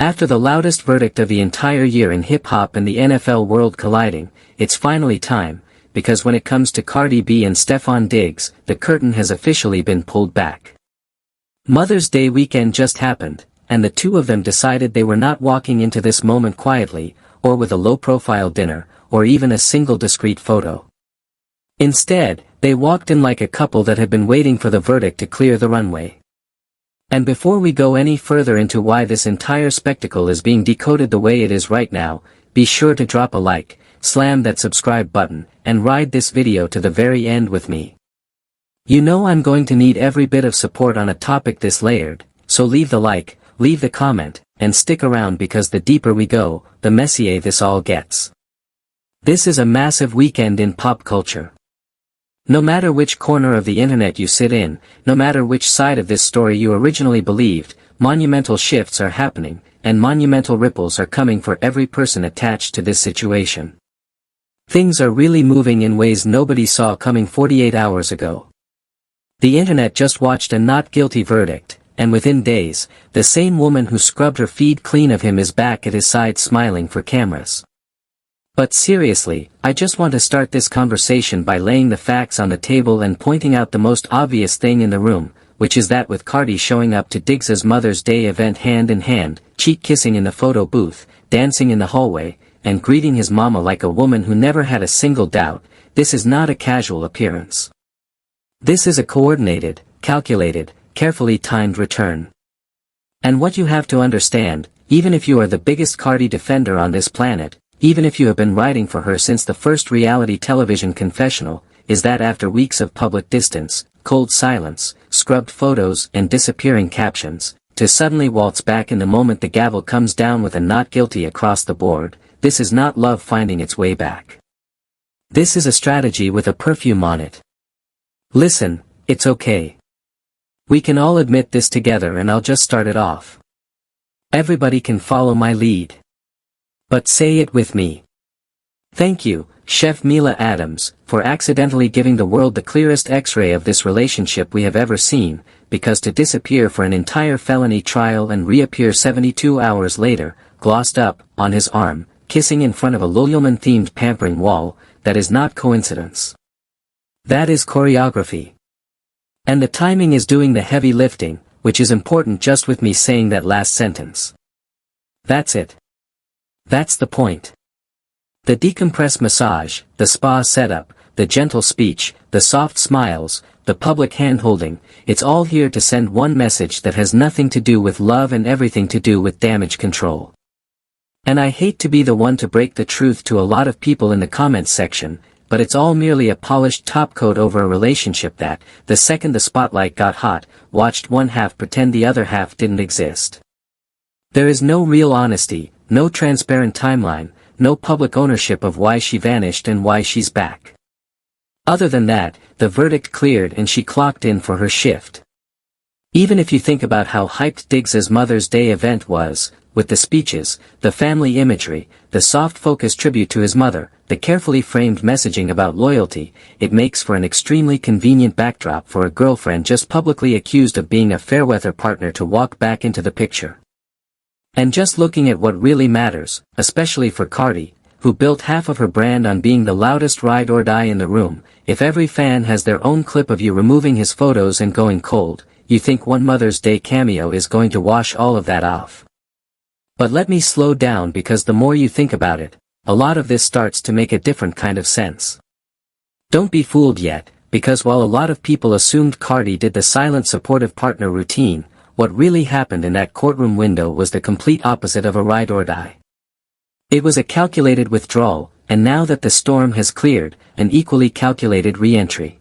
After the loudest verdict of the entire year in hip-hop and the NFL world colliding, it's finally time, because when it comes to Cardi B and Stefon Diggs, the curtain has officially been pulled back. Mother's Day weekend just happened, and the two of them decided they were not walking into this moment quietly, or with a low-profile dinner, or even a single discreet photo. Instead, they walked in like a couple that had been waiting for the verdict to clear the runway. And before we go any further into why this entire spectacle is being decoded the way it is right now, be sure to drop a like, slam that subscribe button, and ride this video to the very end with me. You know I'm going to need every bit of support on a topic this layered, so leave the like, leave the comment, and stick around because the deeper we go, the messier this all gets. This is a massive weekend in pop culture. No matter which corner of the internet you sit in, no matter which side of this story you originally believed, monumental shifts are happening, and monumental ripples are coming for every person attached to this situation. Things are really moving in ways nobody saw coming 48 hours ago. The internet just watched a not guilty verdict, and within days, the same woman who scrubbed her feed clean of him is back at his side smiling for cameras. But seriously, I just want to start this conversation by laying the facts on the table and pointing out the most obvious thing in the room, which is that with Cardi showing up to Diggs's Mother's Day event hand in hand, cheek kissing in the photo booth, dancing in the hallway, and greeting his mama like a woman who never had a single doubt, this is not a casual appearance. This is a coordinated, calculated, carefully timed return. And what you have to understand, even if you are the biggest Cardi defender on this planet, even if you have been writing for her since the first reality television confessional, is that after weeks of public distance, cold silence, scrubbed photos and disappearing captions, to suddenly waltz back in the moment the gavel comes down with a not guilty across the board, this is not love finding its way back. This is a strategy with a perfume on it. Listen, it's okay. We can all admit this together and I'll just start it off. Everybody can follow my lead. But say it with me. Thank you, Chef Mila Adams, for accidentally giving the world the clearest X-ray of this relationship we have ever seen, because to disappear for an entire felony trial and reappear 72 hours later, glossed up, on his arm, kissing in front of a Lululemon-themed pampering wall, that is not coincidence. That is choreography. And the timing is doing the heavy lifting, which is important just with me saying that last sentence. That's it. That's the point. The decompress massage, the spa setup, the gentle speech, the soft smiles, the public hand-holding, it's all here to send one message that has nothing to do with love and everything to do with damage control. And I hate to be the one to break the truth to a lot of people in the comments section, but it's all merely a polished topcoat over a relationship that, the second the spotlight got hot, watched one half pretend the other half didn't exist. There is no real honesty, no transparent timeline, no public ownership of why she vanished and why she's back. Other than that, the verdict cleared and she clocked in for her shift. Even if you think about how hyped Diggs's Mother's Day event was, with the speeches, the family imagery, the soft focus tribute to his mother, the carefully framed messaging about loyalty, it makes for an extremely convenient backdrop for a girlfriend just publicly accused of being a fair-weather partner to walk back into the picture. And just looking at what really matters, especially for Cardi, who built half of her brand on being the loudest ride or die in the room, if every fan has their own clip of you removing his photos and going cold, you think one Mother's Day cameo is going to wash all of that off. But let me slow down because the more you think about it, a lot of this starts to make a different kind of sense. Don't be fooled yet, because while a lot of people assumed Cardi did the silent supportive partner routine, what really happened in that courtroom window was the complete opposite of a ride or die. It was a calculated withdrawal, and now that the storm has cleared, an equally calculated re-entry.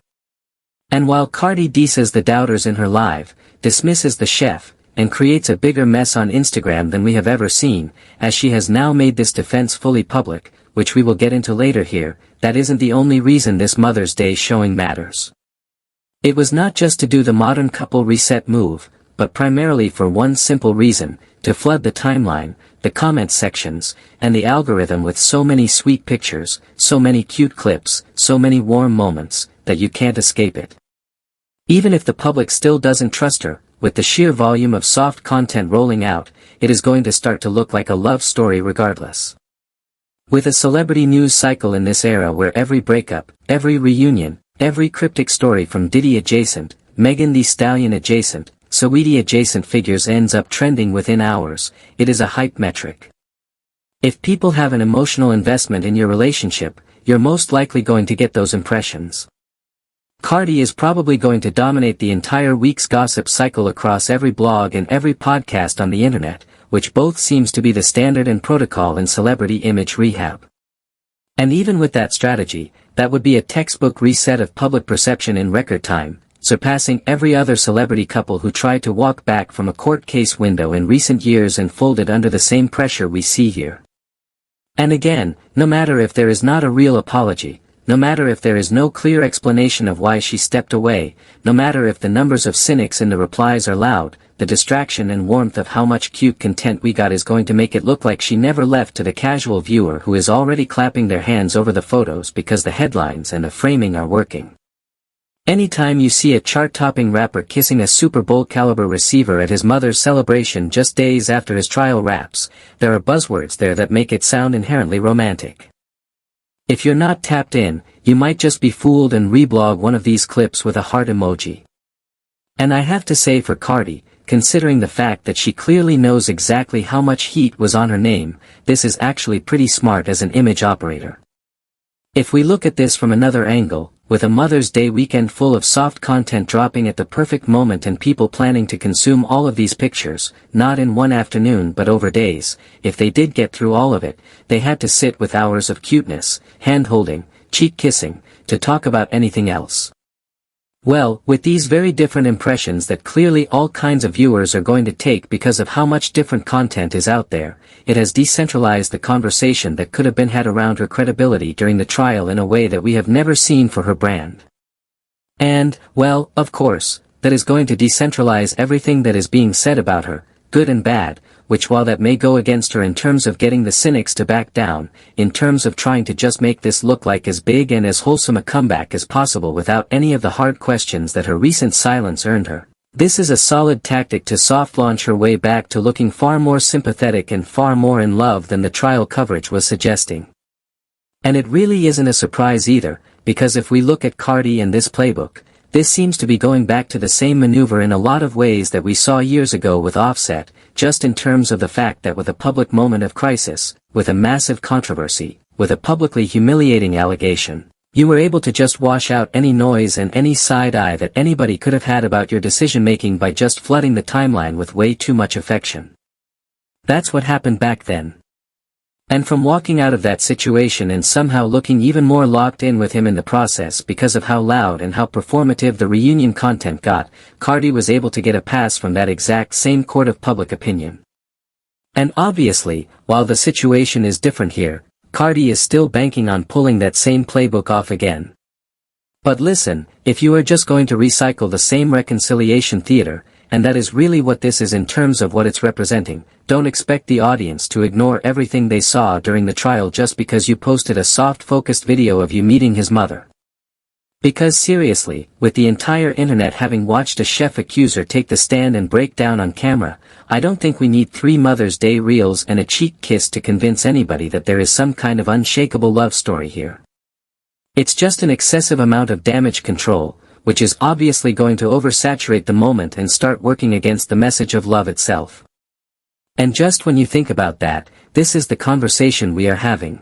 And while Cardi disses the doubters in her live, dismisses the chef, and creates a bigger mess on Instagram than we have ever seen, as she has now made this defense fully public, which we will get into later here, that isn't the only reason this Mother's Day showing matters. It was not just to do the modern couple reset move, but primarily for one simple reason, to flood the timeline, the comments sections, and the algorithm with so many sweet pictures, so many cute clips, so many warm moments, that you can't escape it. Even if the public still doesn't trust her, with the sheer volume of soft content rolling out, it is going to start to look like a love story regardless. With a celebrity news cycle in this era where every breakup, every reunion, every cryptic story from Diddy adjacent, Megan Thee Stallion adjacent, Saweetie adjacent figures ends up trending within hours, it is a hype metric. If people have an emotional investment in your relationship, you're most likely going to get those impressions. Cardi is probably going to dominate the entire week's gossip cycle across every blog and every podcast on the internet, which both seems to be the standard and protocol in celebrity image rehab. And even with that strategy, that would be a textbook reset of public perception in record time, surpassing every other celebrity couple who tried to walk back from a court case window in recent years and folded under the same pressure we see here. And again, no matter if there is not a real apology, no matter if there is no clear explanation of why she stepped away, no matter if the numbers of cynics in the replies are loud, the distraction and warmth of how much cute content we got is going to make it look like she never left to the casual viewer who is already clapping their hands over the photos because the headlines and the framing are working. Anytime you see a chart-topping rapper kissing a Super Bowl-caliber receiver at his mother's celebration just days after his trial wraps, there are buzzwords there that make it sound inherently romantic. If you're not tapped in, you might just be fooled and reblog one of these clips with a heart emoji. And I have to say for Cardi, considering the fact that she clearly knows exactly how much heat was on her name, this is actually pretty smart as an image operator. If we look at this from another angle, with a Mother's Day weekend full of soft content dropping at the perfect moment and people planning to consume all of these pictures, not in one afternoon but over days, if they did get through all of it, they had to sit with hours of cuteness, hand-holding, cheek-kissing, to talk about anything else. Well, with these very different impressions that clearly all kinds of viewers are going to take because of how much different content is out there, it has decentralized the conversation that could have been had around her credibility during the trial in a way that we have never seen for her brand. And, well, of course, that is going to decentralize everything that is being said about her, good and bad, which while that may go against her in terms of getting the cynics to back down, in terms of trying to just make this look like as big and as wholesome a comeback as possible without any of the hard questions that her recent silence earned her, this is a solid tactic to soft launch her way back to looking far more sympathetic and far more in love than the trial coverage was suggesting. And it really isn't a surprise either, because if we look at Cardi and this playbook, this seems to be going back to the same maneuver in a lot of ways that we saw years ago with Offset, just in terms of the fact that with a public moment of crisis, with a massive controversy, with a publicly humiliating allegation, you were able to just wash out any noise and any side-eye that anybody could have had about your decision-making by just flooding the timeline with way too much affection. That's what happened back then. And from walking out of that situation and somehow looking even more locked in with him in the process because of how loud and how performative the reunion content got, Cardi was able to get a pass from that exact same court of public opinion. And obviously, while the situation is different here, Cardi is still banking on pulling that same playbook off again. But listen, if you are just going to recycle the same reconciliation theater, and that is really what this is in terms of what it's representing, don't expect the audience to ignore everything they saw during the trial just because you posted a soft-focused video of you meeting his mother. Because seriously, with the entire internet having watched a chef accuser take the stand and break down on camera, I don't think we need 3 Mother's Day reels and a cheek kiss to convince anybody that there is some kind of unshakable love story here. It's just an excessive amount of damage control, which is obviously going to oversaturate the moment and start working against the message of love itself. And just when you think about that, this is the conversation we are having.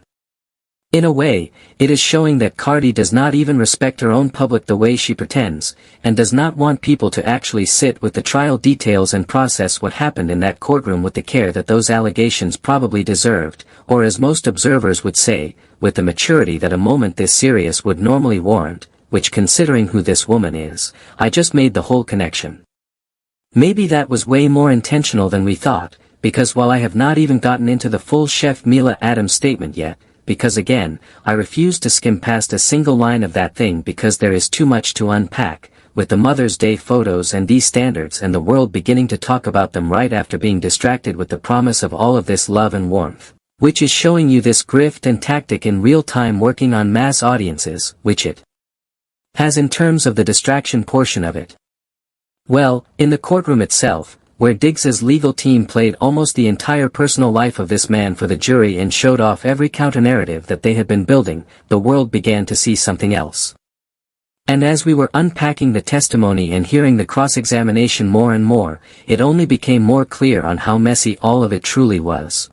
In a way, it is showing that Cardi does not even respect her own public the way she pretends, and does not want people to actually sit with the trial details and process what happened in that courtroom with the care that those allegations probably deserved, or as most observers would say, with the maturity that a moment this serious would normally warrant, which considering who this woman is, I just made the whole connection. Maybe that was way more intentional than we thought, because while I have not even gotten into the full Chef Mila Adams statement yet, because again, I refuse to skim past a single line of that thing because there is too much to unpack, with the Mother's Day photos and these standards and the world beginning to talk about them right after being distracted with the promise of all of this love and warmth, which is showing you this grift and tactic in real time working on mass audiences, which it has in terms of the distraction portion of it. Well, in the courtroom itself, where Diggs's legal team played almost the entire personal life of this man for the jury and showed off every counter-narrative that they had been building, the world began to see something else. And as we were unpacking the testimony and hearing the cross-examination more and more, it only became more clear on how messy all of it truly was.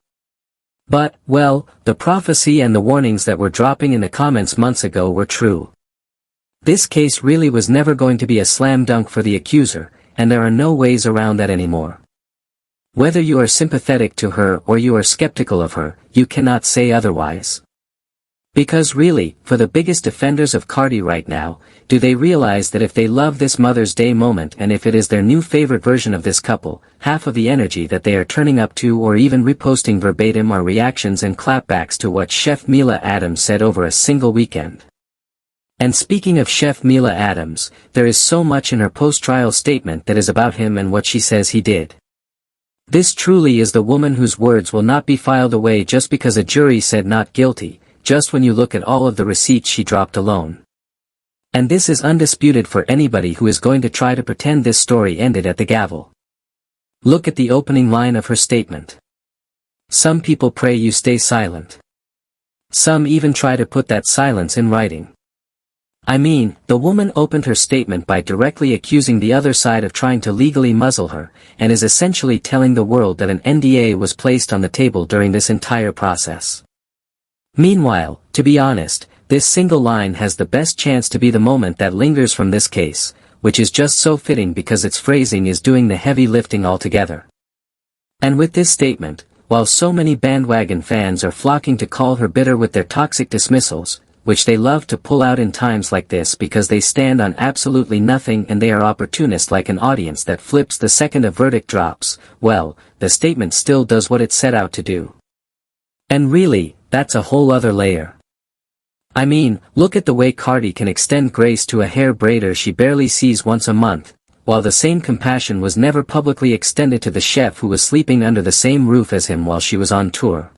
But, well, the prophecy and the warnings that were dropping in the comments months ago were true. This case really was never going to be a slam dunk for the accuser, and there are no ways around that anymore. Whether you are sympathetic to her or you are skeptical of her, you cannot say otherwise. Because really, for the biggest defenders of Cardi right now, do they realize that if they love this Mother's Day moment and if it is their new favorite version of this couple, half of the energy that they are turning up to or even reposting verbatim are reactions and clapbacks to what Chef Mila Adams said over a single weekend. And speaking of Chef Mila Adams, there is so much in her post-trial statement that is about him and what she says he did. This truly is the woman whose words will not be filed away just because a jury said not guilty, just when you look at all of the receipts she dropped alone. And this is undisputed for anybody who is going to try to pretend this story ended at the gavel. Look at the opening line of her statement. Some people pray you stay silent. Some even try to put that silence in writing. I mean, the woman opened her statement by directly accusing the other side of trying to legally muzzle her, and is essentially telling the world that an NDA was placed on the table during this entire process. Meanwhile, to be honest, this single line has the best chance to be the moment that lingers from this case, which is just so fitting because its phrasing is doing the heavy lifting altogether. And with this statement, while so many bandwagon fans are flocking to call her bitter with their toxic dismissals, which they love to pull out in times like this because they stand on absolutely nothing and they are opportunists like an audience that flips the second a verdict drops, well, the statement still does what it set out to do. And really, that's a whole other layer. I mean, look at the way Cardi can extend grace to a hair braider she barely sees once a month, while the same compassion was never publicly extended to the chef who was sleeping under the same roof as him while she was on tour.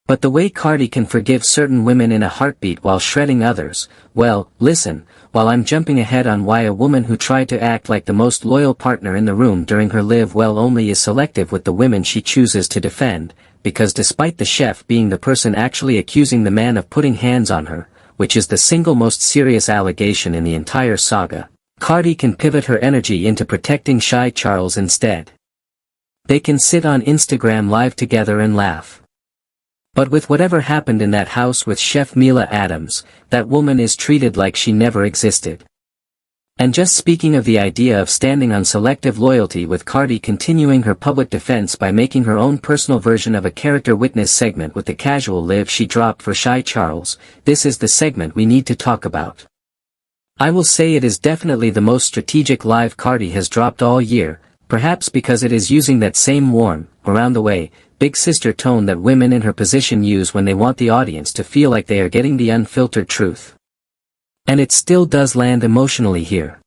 But the way Cardi can forgive certain women in a heartbeat while shredding others, well, listen, while I'm jumping ahead on why a woman who tried to act like the most loyal partner in the room during her live well only is selective with the women she chooses to defend, because despite the chef being the person actually accusing the man of putting hands on her, which is the single most serious allegation in the entire saga, Cardi can pivot her energy into protecting Shy Charles instead. They can sit on Instagram Live together and laugh. But with whatever happened in that house with Chef Mila Adams, that woman is treated like she never existed. And just speaking of the idea of standing on selective loyalty with Cardi continuing her public defense by making her own personal version of a character witness segment with the casual live she dropped for Shy Charles, this is the segment we need to talk about. I will say it is definitely the most strategic live Cardi has dropped all year, perhaps because it is using that same warm, around the way, big sister tone that women in her position use when they want the audience to feel like they are getting the unfiltered truth. And it still does land emotionally here.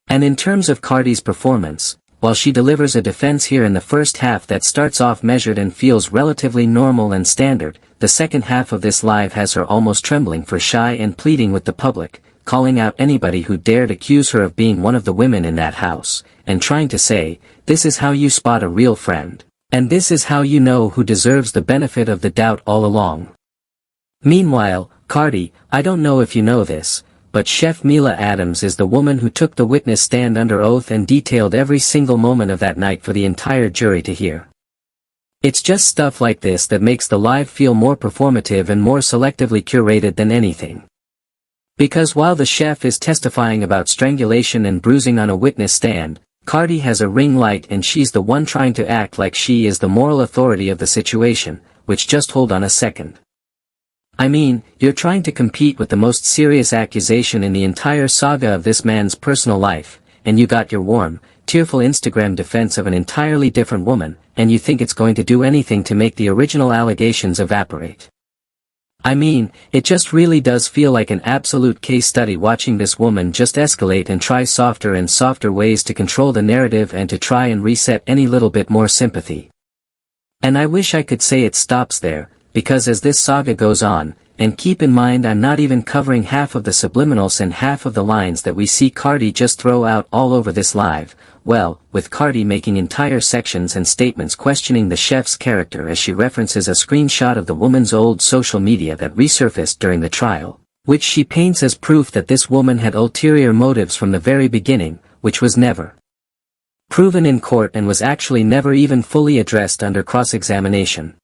And in terms of Cardi's performance, while she delivers a defense here in the first half that starts off measured and feels relatively normal and standard, the second half of this live has her almost trembling for Shy and pleading with the public, calling out anybody who dared accuse her of being one of the women in that house, and trying to say, this is how you spot a real friend, and this is how you know who deserves the benefit of the doubt all along. Meanwhile, Cardi, I don't know if you know this, but Chef Mila Adams is the woman who took the witness stand under oath and detailed every single moment of that night for the entire jury to hear. It's just stuff like this that makes the live feel more performative and more selectively curated than anything. Because while the chef is testifying about strangulation and bruising on a witness stand, Cardi has a ring light and she's the one trying to act like she is the moral authority of the situation, which just hold on a second. I mean, you're trying to compete with the most serious accusation in the entire saga of this man's personal life, and you got your warm, tearful Instagram defense of an entirely different woman, and you think it's going to do anything to make the original allegations evaporate. I mean, it just really does feel like an absolute case study watching this woman just escalate and try softer and softer ways to control the narrative and to try and reset any little bit more sympathy. And I wish I could say it stops there, because as this saga goes on, and keep in mind I'm not even covering half of the subliminals and half of the lines that we see Cardi just throw out all over this live, well, with Cardi making entire sections and statements questioning the chef's character as she references a screenshot of the woman's old social media that resurfaced during the trial, which she paints as proof that this woman had ulterior motives from the very beginning, which was never proven in court and was actually never even fully addressed under cross-examination.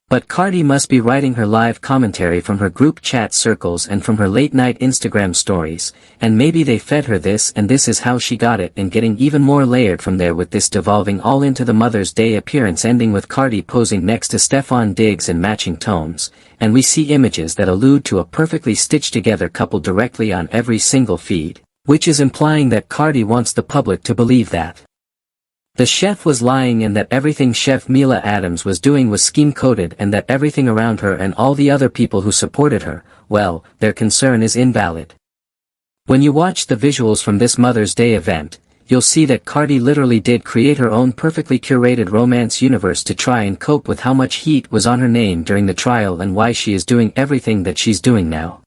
But Cardi must be writing her live commentary from her group chat circles and from her late-night Instagram stories, and maybe they fed her this and this is how she got it, and getting even more layered from there, with this devolving all into the Mother's Day appearance ending with Cardi posing next to Stefon Diggs in matching tones, and we see images that allude to a perfectly stitched-together couple directly on every single feed, which is implying that Cardi wants the public to believe that the chef was lying and that everything Chef Mila Adams was doing was scheme-coded, and that everything around her and all the other people who supported her, well, their concern is invalid. When you watch the visuals from this Mother's Day event, you'll see that Cardi literally did create her own perfectly curated romance universe to try and cope with how much heat was on her name during the trial and why she is doing everything that she's doing now.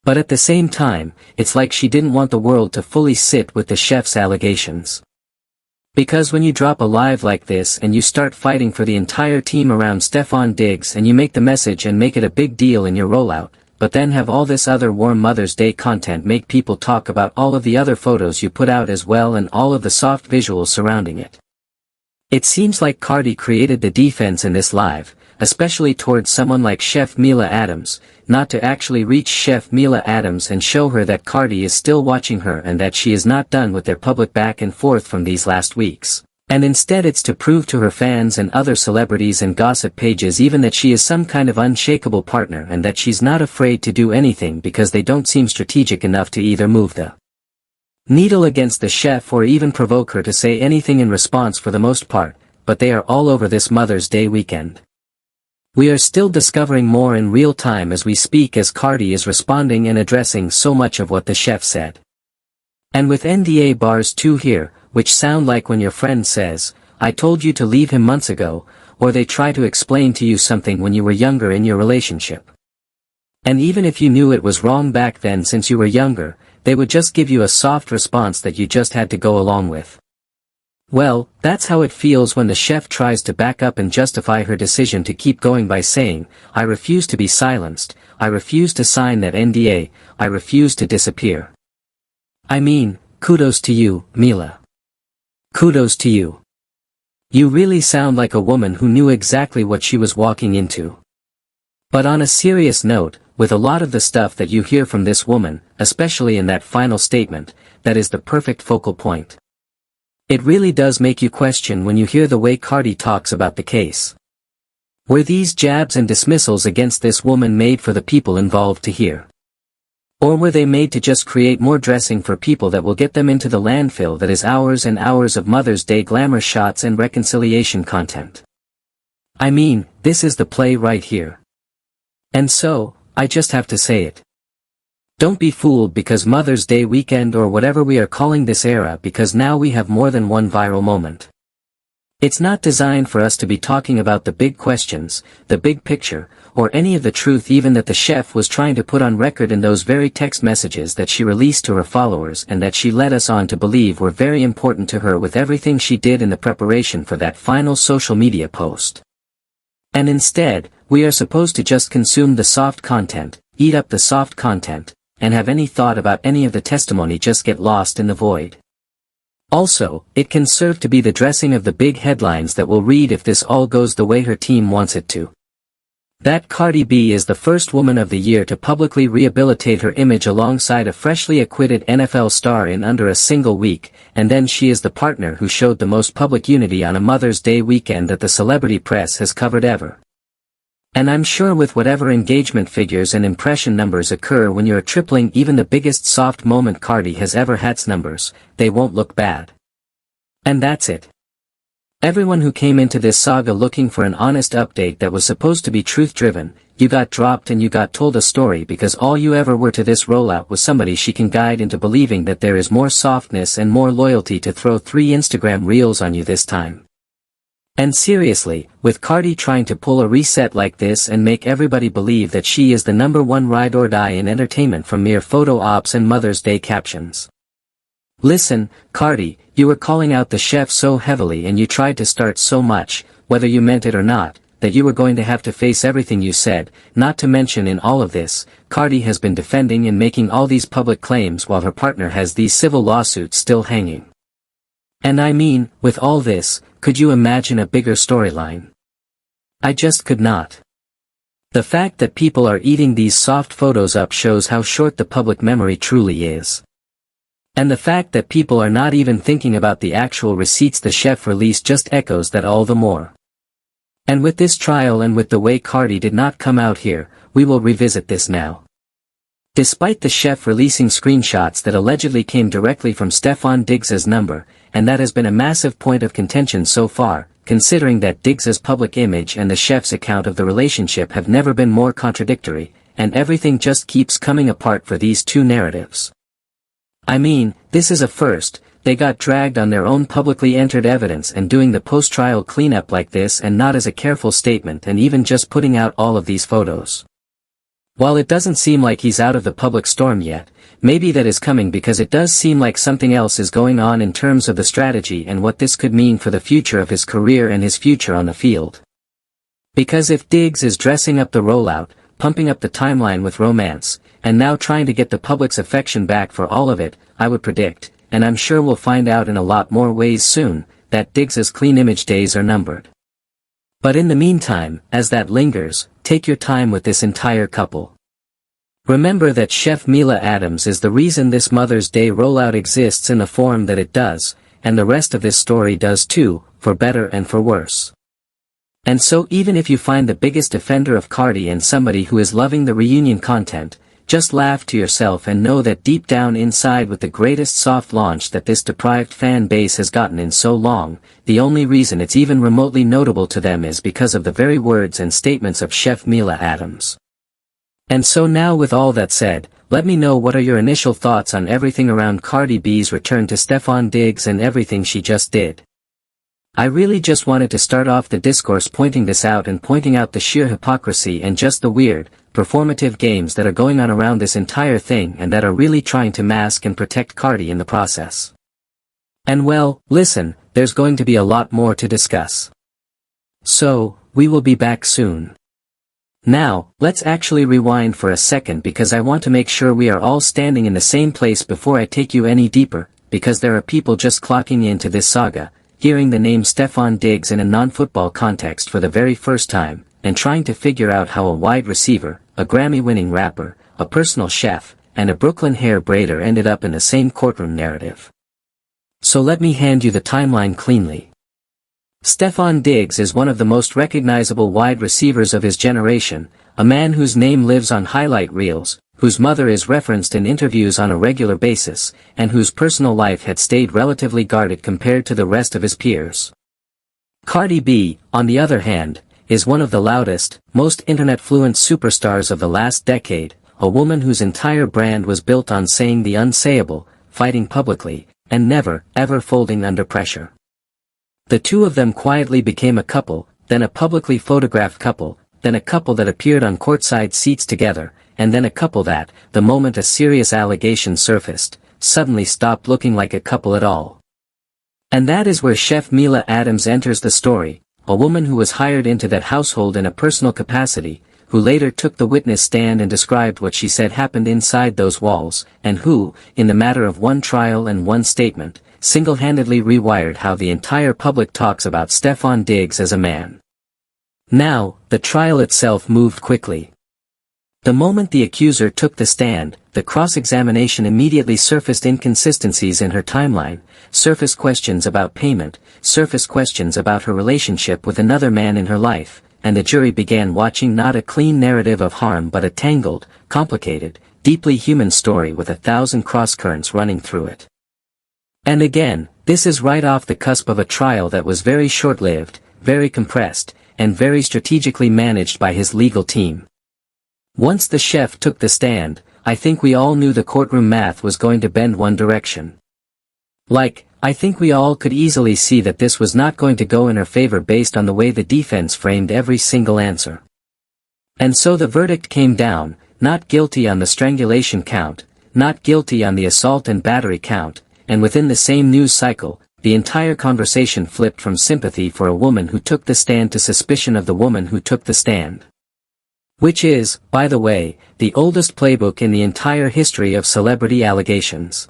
But at the same time, it's like she didn't want the world to fully sit with the chef's allegations. Because when you drop a live like this and you start fighting for the entire team around Stefon Diggs and you make the message and make it a big deal in your rollout, but then have all this other warm Mother's Day content make people talk about all of the other photos you put out as well and all of the soft visuals surrounding it. It seems like Cardi created the defense in this live, especially towards someone like Chef Mila Adams, not to actually reach Chef Mila Adams and show her that Cardi is still watching her and that she is not done with their public back and forth from these last weeks. And instead it's to prove to her fans and other celebrities and gossip pages even that she is some kind of unshakable partner and that she's not afraid to do anything because they don't seem strategic enough to either move the needle against the chef or even provoke her to say anything in response for the most part, but they are all over this Mother's Day weekend. We are still discovering more in real time as we speak as Cardi is responding and addressing so much of what the chef said. And with NDA bars too here, which sound like when your friend says, "I told you to leave him months ago," or they try to explain to you something when you were younger in your relationship. And even if you knew it was wrong back then since you were younger, they would just give you a soft response that you just had to go along with. Well, that's how it feels when the chef tries to back up and justify her decision to keep going by saying, "I refuse to be silenced, I refuse to sign that NDA, I refuse to disappear." I mean, kudos to you, Mila. Kudos to you. You really sound like a woman who knew exactly what she was walking into. But on a serious note, with a lot of the stuff that you hear from this woman, especially in that final statement, that is the perfect focal point. It really does make you question when you hear the way Cardi talks about the case. Were these jabs and dismissals against this woman made for the people involved to hear? Or were they made to just create more dressing for people that will get them into the landfill that is hours and hours of Mother's Day glamour shots and reconciliation content? I mean, this is the play right here. And so, I just have to say it. Don't be fooled because Mother's Day weekend or whatever we are calling this era, because now we have more than one viral moment. It's not designed for us to be talking about the big questions, the big picture, or any of the truth even that the chef was trying to put on record in those very text messages that she released to her followers and that she led us on to believe were very important to her with everything she did in the preparation for that final social media post. And instead, we are supposed to just consume the soft content, eat up the soft content, and have any thought about any of the testimony just get lost in the void. Also, it can serve to be the dressing of the big headlines that will read if this all goes the way her team wants it to. That Cardi B is the first woman of the year to publicly rehabilitate her image alongside a freshly acquitted NFL star in under a single week, and then she is the partner who showed the most public unity on a Mother's Day weekend that the celebrity press has covered ever. And I'm sure with whatever engagement figures and impression numbers occur when you're tripling even the biggest soft moment Cardi has ever had's numbers, they won't look bad. And that's it. Everyone who came into this saga looking for an honest update that was supposed to be truth-driven, you got dropped and you got told a story because all you ever were to this rollout was somebody she can guide into believing that there is more softness and more loyalty to throw 3 Instagram reels on you this time. And seriously, with Cardi trying to pull a reset like this and make everybody believe that she is the #1 ride or die in entertainment from mere photo ops and Mother's Day captions. Listen, Cardi, you were calling out the chef so heavily and you tried to start so much, whether you meant it or not, that you were going to have to face everything you said, not to mention in all of this, Cardi has been defending and making all these public claims while her partner has these civil lawsuits still hanging. And I mean, with all this, could you imagine a bigger storyline? I just could not. The fact that people are eating these soft photos up shows how short the public memory truly is. And the fact that people are not even thinking about the actual receipts the chef released just echoes that all the more. And with this trial and with the way Cardi did not come out here, we will revisit this now. Despite the chef releasing screenshots that allegedly came directly from Stefon Diggs's number, and that has been a massive point of contention so far, considering that Diggs's public image and the chef's account of the relationship have never been more contradictory, and everything just keeps coming apart for these two narratives. I mean, this is a first. They got dragged on their own publicly entered evidence and doing the post-trial cleanup like this and not as a careful statement and even just putting out all of these photos. While it doesn't seem like he's out of the public storm yet, maybe that is coming because it does seem like something else is going on in terms of the strategy and what this could mean for the future of his career and his future on the field. Because if Diggs is dressing up the rollout, pumping up the timeline with romance, and now trying to get the public's affection back for all of it, I would predict, and I'm sure we'll find out in a lot more ways soon, that Diggs's clean image days are numbered. But in the meantime, as that lingers, take your time with this entire couple. Remember that Chef Mila Adams is the reason this Mother's Day rollout exists in the form that it does, and the rest of this story does too, for better and for worse. And so even if you find the biggest defender of Cardi and somebody who is loving the reunion content, just laugh to yourself and know that deep down inside with the greatest soft launch that this deprived fan base has gotten in so long, the only reason it's even remotely notable to them is because of the very words and statements of Chef Mila Adams. And so now with all that said, let me know what are your initial thoughts on everything around Cardi B's return to Stefon Diggs and everything she just did. I really just wanted to start off the discourse pointing this out and pointing out the sheer hypocrisy and just the weird, performative games that are going on around this entire thing and that are really trying to mask and protect Cardi in the process. And well, listen, there's going to be a lot more to discuss. So, we will be back soon. Now, let's actually rewind for a second because I want to make sure we are all standing in the same place before I take you any deeper, because there are people just clocking into this saga, hearing the name Stefon Diggs in a non-football context for the very first time, and trying to figure out how a wide receiver, a Grammy-winning rapper, a personal chef, and a Brooklyn hair braider ended up in the same courtroom narrative. So let me hand you the timeline cleanly. Stefon Diggs is one of the most recognizable wide receivers of his generation, a man whose name lives on highlight reels, whose mother is referenced in interviews on a regular basis, and whose personal life had stayed relatively guarded compared to the rest of his peers. Cardi B, on the other hand, is one of the loudest, most internet-fluent superstars of the last decade, a woman whose entire brand was built on saying the unsayable, fighting publicly, and never, ever folding under pressure. The two of them quietly became a couple, then a publicly photographed couple, then a couple that appeared on courtside seats together, and then a couple that, the moment a serious allegation surfaced, suddenly stopped looking like a couple at all. And that is where Chef Mila Adams enters the story, a woman who was hired into that household in a personal capacity, who later took the witness stand and described what she said happened inside those walls, and who, in the matter of one trial and one statement, single-handedly rewired how the entire public talks about Stefon Diggs as a man. Now, the trial itself moved quickly. The moment the accuser took the stand, the cross-examination immediately surfaced inconsistencies in her timeline, surfaced questions about payment, surfaced questions about her relationship with another man in her life, and the jury began watching not a clean narrative of harm but a tangled, complicated, deeply human story with 1,000 crosscurrents running through it. And again, this is right off the cusp of a trial that was very short-lived, very compressed, and very strategically managed by his legal team. Once the chef took the stand, I think we all knew the courtroom math was going to bend one direction. Like, I think we all could easily see that this was not going to go in her favor based on the way the defense framed every single answer. And so the verdict came down, not guilty on the strangulation count, not guilty on the assault and battery count, and within the same news cycle, the entire conversation flipped from sympathy for a woman who took the stand to suspicion of the woman who took the stand. Which is, by the way, the oldest playbook in the entire history of celebrity allegations.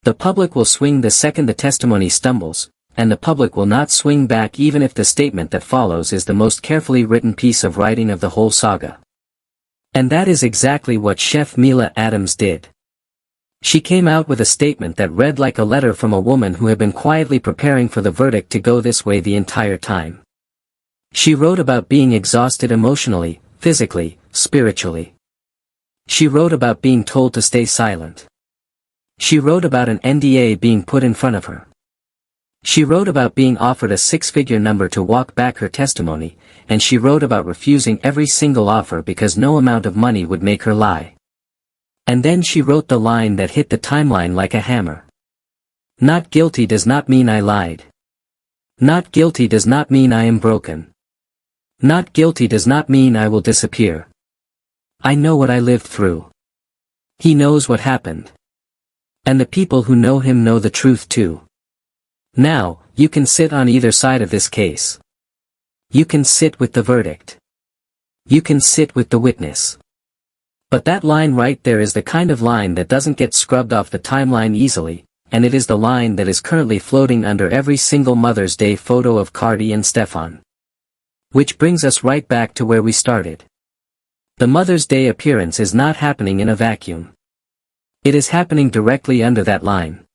The public will swing the second the testimony stumbles, and the public will not swing back even if the statement that follows is the most carefully written piece of writing of the whole saga. And that is exactly what Chef Mila Adams did. She came out with a statement that read like a letter from a woman who had been quietly preparing for the verdict to go this way the entire time. She wrote about being exhausted emotionally, physically, spiritually. She wrote about being told to stay silent. She wrote about an NDA being put in front of her. She wrote about being offered a six-figure number to walk back her testimony, and she wrote about refusing every single offer because no amount of money would make her lie. And then she wrote the line that hit the timeline like a hammer. Not guilty does not mean I lied. Not guilty does not mean I am broken. Not guilty does not mean I will disappear. I know what I lived through. He knows what happened. And the people who know him know the truth too. Now, you can sit on either side of this case. You can sit with the verdict. You can sit with the witness. But that line right there is the kind of line that doesn't get scrubbed off the timeline easily, and it is the line that is currently floating under every single Mother's Day photo of Cardi and Stefon. Which brings us right back to where we started. The Mother's Day appearance is not happening in a vacuum. It is happening directly under that line.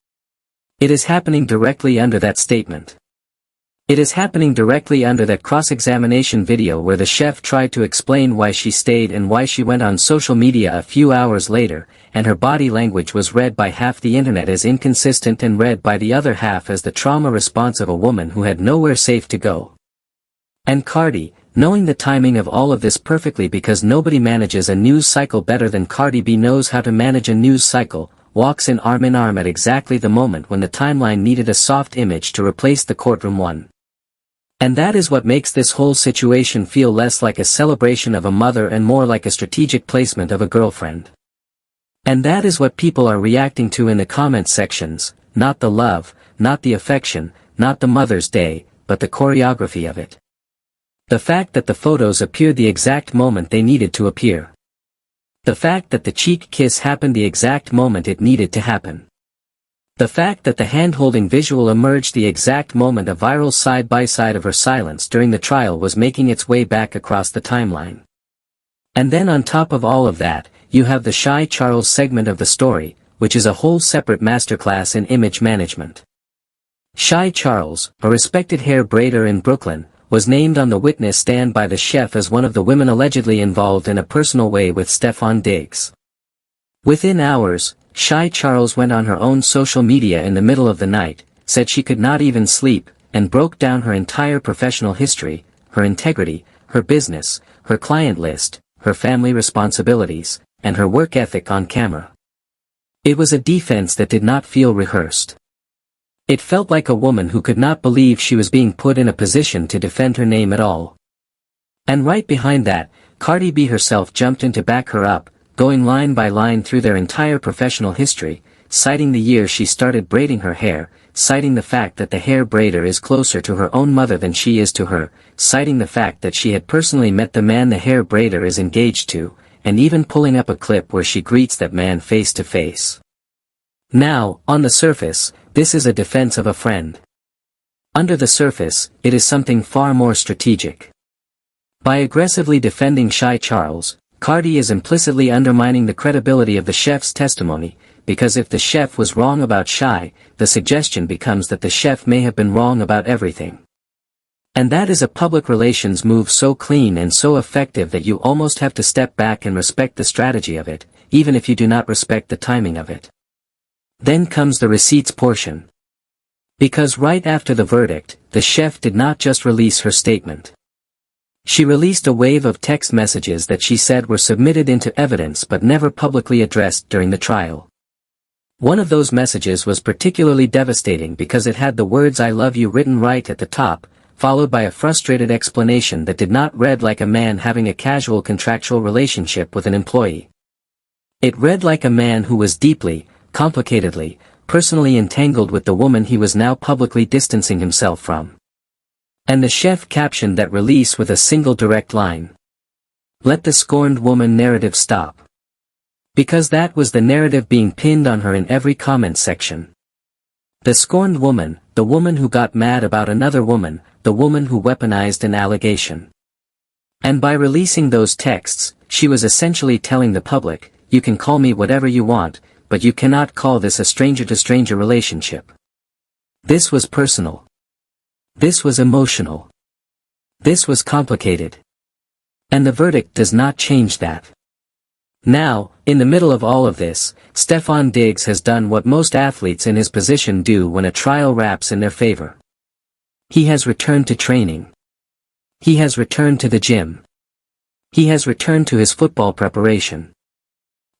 It is happening directly under that statement. It is happening directly under that cross-examination video where the chef tried to explain why she stayed and why she went on social media a few hours later, and her body language was read by half the internet as inconsistent and read by the other half as the trauma response of a woman who had nowhere safe to go. And Cardi, knowing the timing of all of this perfectly because nobody manages a news cycle better than Cardi B knows how to manage a news cycle, walks in arm at exactly the moment when the timeline needed a soft image to replace the courtroom one. And that is what makes this whole situation feel less like a celebration of a mother and more like a strategic placement of a girlfriend. And that is what people are reacting to in the comment sections, not the love, not the affection, not the Mother's Day, but the choreography of it. The fact that the photos appeared the exact moment they needed to appear. The fact that the cheek kiss happened the exact moment it needed to happen. The fact that the hand-holding visual emerged the exact moment a viral side-by-side of her silence during the trial was making its way back across the timeline. And then on top of all of that, you have the Shy Charles segment of the story, which is a whole separate masterclass in image management. Shy Charles, a respected hair braider in Brooklyn, was named on the witness stand by the chef as one of the women allegedly involved in a personal way with Stefon Diggs. Within hours, Shy Charles went on her own social media in the middle of the night, said she could not even sleep, and broke down her entire professional history, her integrity, her business, her client list, her family responsibilities, and her work ethic on camera. It was a defense that did not feel rehearsed. It felt like a woman who could not believe she was being put in a position to defend her name at all. And right behind that, Cardi B herself jumped in to back her up, going line by line through their entire professional history, citing the year she started braiding her hair, citing the fact that the hair braider is closer to her own mother than she is to her, citing the fact that she had personally met the man the hair braider is engaged to, and even pulling up a clip where she greets that man face to face. Now, on the surface, this is a defense of a friend. Under the surface, it is something far more strategic. By aggressively defending Shy Charles, Cardi is implicitly undermining the credibility of the chef's testimony, because if the chef was wrong about Shy, the suggestion becomes that the chef may have been wrong about everything. And that is a public relations move so clean and so effective that you almost have to step back and respect the strategy of it, even if you do not respect the timing of it. Then comes the receipts portion. Because right after the verdict, the chef did not just release her statement. She released a wave of text messages that she said were submitted into evidence but never publicly addressed during the trial. One of those messages was particularly devastating because it had the words "I love you" written right at the top, followed by a frustrated explanation that did not read like a man having a casual contractual relationship with an employee. It read like a man who was deeply, complicatedly, personally entangled with the woman he was now publicly distancing himself from. And the chef captioned that release with a single direct line. "Let the scorned woman narrative stop." Because that was the narrative being pinned on her in every comment section. The scorned woman, the woman who got mad about another woman, the woman who weaponized an allegation. And by releasing those texts, she was essentially telling the public, you can call me whatever you want, but you cannot call this a stranger-to-stranger relationship. This was personal. This was emotional. This was complicated. And the verdict does not change that. Now, in the middle of all of this, Stefon Diggs has done what most athletes in his position do when a trial wraps in their favor. He has returned to training. He has returned to the gym. He has returned to his football preparation.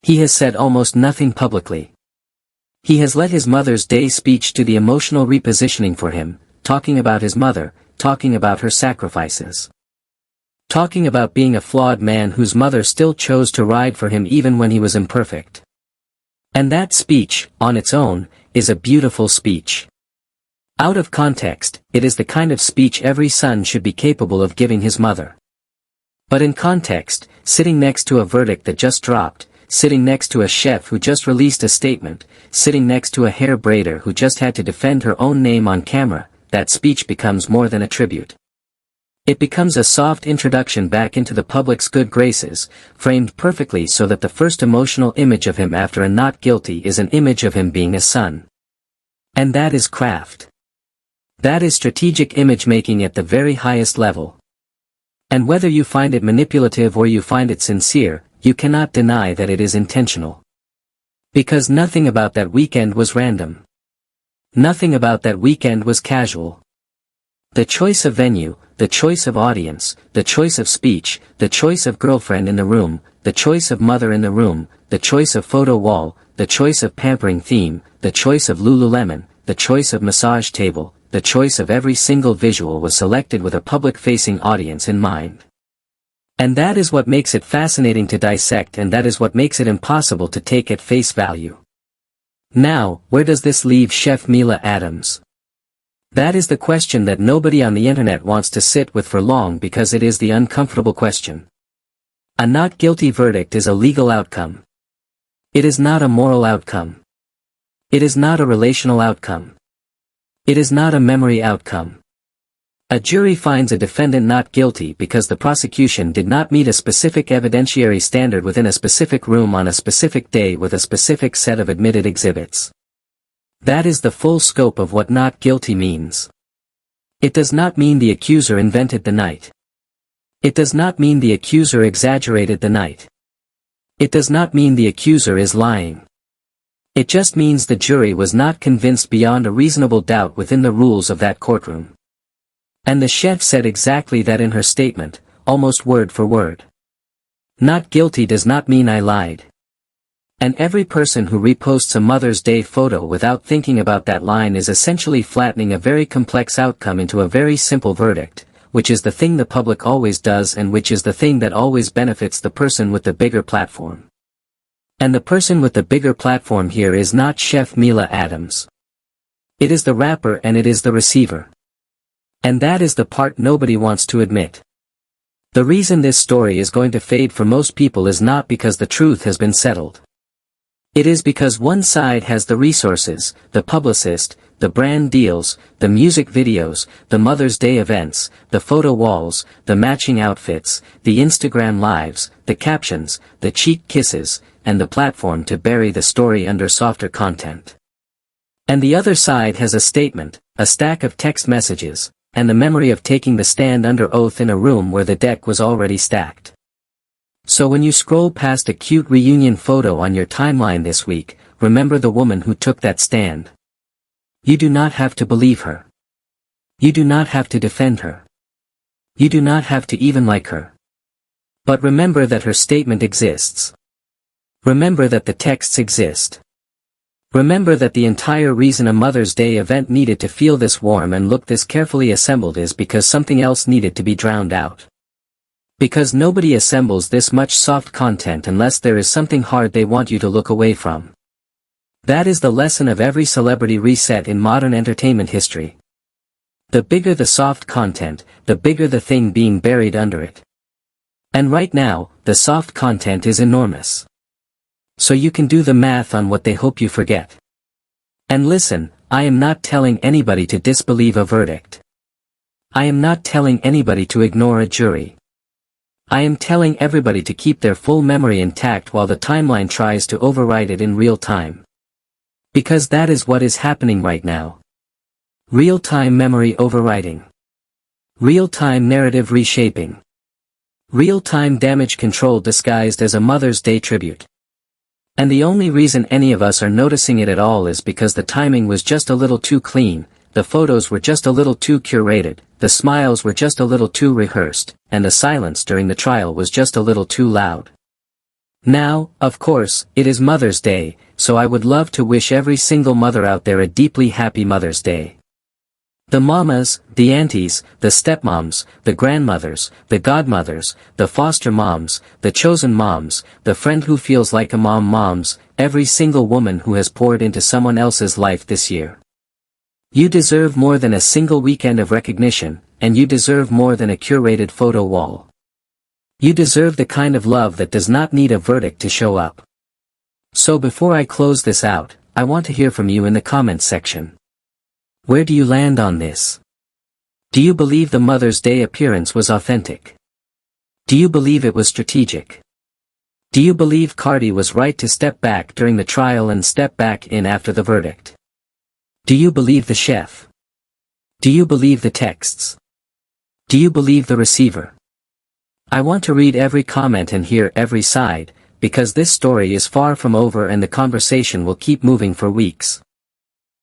He has said almost nothing publicly. He has let his Mother's Day speech do the emotional repositioning for him, talking about his mother, talking about her sacrifices. Talking about being a flawed man whose mother still chose to ride for him even when he was imperfect. And that speech, on its own, is a beautiful speech. Out of context, it is the kind of speech every son should be capable of giving his mother. But in context, sitting next to a verdict that just dropped, sitting next to a chef who just released a statement, sitting next to a hair braider who just had to defend her own name on camera, that speech becomes more than a tribute. It becomes a soft introduction back into the public's good graces, framed perfectly so that the first emotional image of him after a not guilty is an image of him being a son. And that is craft. That is strategic image-making at the very highest level. And whether you find it manipulative or you find it sincere, you cannot deny that it is intentional. Because nothing about that weekend was random. Nothing about that weekend was casual. The choice of venue, the choice of audience, the choice of speech, the choice of girlfriend in the room, the choice of mother in the room, the choice of photo wall, the choice of pampering theme, the choice of Lululemon, the choice of massage table, the choice of every single visual was selected with a public-facing audience in mind. And that is what makes it fascinating to dissect, and that is what makes it impossible to take at face value. Now, where does this leave Chef Mila Adams? That is the question that nobody on the internet wants to sit with for long because it is the uncomfortable question. A not guilty verdict is a legal outcome. It is not a moral outcome. It is not a relational outcome. It is not a memory outcome. A jury finds a defendant not guilty because the prosecution did not meet a specific evidentiary standard within a specific room on a specific day with a specific set of admitted exhibits. That is the full scope of what not guilty means. It does not mean the accuser invented the night. It does not mean the accuser exaggerated the night. It does not mean the accuser is lying. It just means the jury was not convinced beyond a reasonable doubt within the rules of that courtroom. And the chef said exactly that in her statement, almost word for word. Not guilty does not mean I lied. And every person who reposts a Mother's Day photo without thinking about that line is essentially flattening a very complex outcome into a very simple verdict, which is the thing the public always does and which is the thing that always benefits the person with the bigger platform. And the person with the bigger platform here is not Chef Mila Adams. It is the rapper and it is the receiver. And that is the part nobody wants to admit. The reason this story is going to fade for most people is not because the truth has been settled. It is because one side has the resources, the publicist, the brand deals, the music videos, the Mother's Day events, the photo walls, the matching outfits, the Instagram lives, the captions, the cheek kisses, and the platform to bury the story under softer content. And the other side has a statement, a stack of text messages, and the memory of taking the stand under oath in a room where the deck was already stacked. So when you scroll past a cute reunion photo on your timeline this week, remember the woman who took that stand. You do not have to believe her. You do not have to defend her. You do not have to even like her. But remember that her statement exists. Remember that the texts exist. Remember that the entire reason a Mother's Day event needed to feel this warm and look this carefully assembled is because something else needed to be drowned out. Because nobody assembles this much soft content unless there is something hard they want you to look away from. That is the lesson of every celebrity reset in modern entertainment history. The bigger the soft content, the bigger the thing being buried under it. And right now, the soft content is enormous. So you can do the math on what they hope you forget. And listen, I am not telling anybody to disbelieve a verdict. I am not telling anybody to ignore a jury. I am telling everybody to keep their full memory intact while the timeline tries to override it in real time. Because that is what is happening right now. Real-time memory overriding. Real-time narrative reshaping. Real-time damage control disguised as a Mother's Day tribute. And the only reason any of us are noticing it at all is because the timing was just a little too clean, the photos were just a little too curated, the smiles were just a little too rehearsed, and the silence during the trial was just a little too loud. Now, of course, it is Mother's Day, so I would love to wish every single mother out there a deeply happy Mother's Day. The mamas, the aunties, the stepmoms, the grandmothers, the godmothers, the foster moms, the chosen moms, the friend who feels like a mom moms, every single woman who has poured into someone else's life this year. You deserve more than a single weekend of recognition, and you deserve more than a curated photo wall. You deserve the kind of love that does not need a verdict to show up. So before I close this out, I want to hear from you in the comments section. Where do you land on this? Do you believe the Mother's Day appearance was authentic? Do you believe it was strategic? Do you believe Cardi was right to step back during the trial and step back in after the verdict? Do you believe the chef? Do you believe the texts? Do you believe the receiver? I want to read every comment and hear every side, because this story is far from over and the conversation will keep moving for weeks.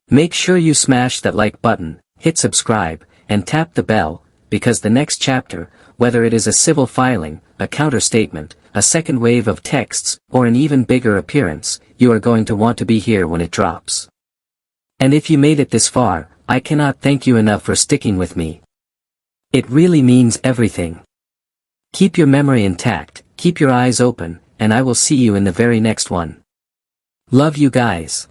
Make sure you smash that like button, hit subscribe, and tap the bell, because the next chapter, whether it is a civil filing, a counter-statement, a second wave of texts, or an even bigger appearance, you are going to want to be here when it drops. And if you made it this far, I cannot thank you enough for sticking with me. It really means everything. Keep your memory intact, keep your eyes open, and I will see you in the very next one. Love you guys.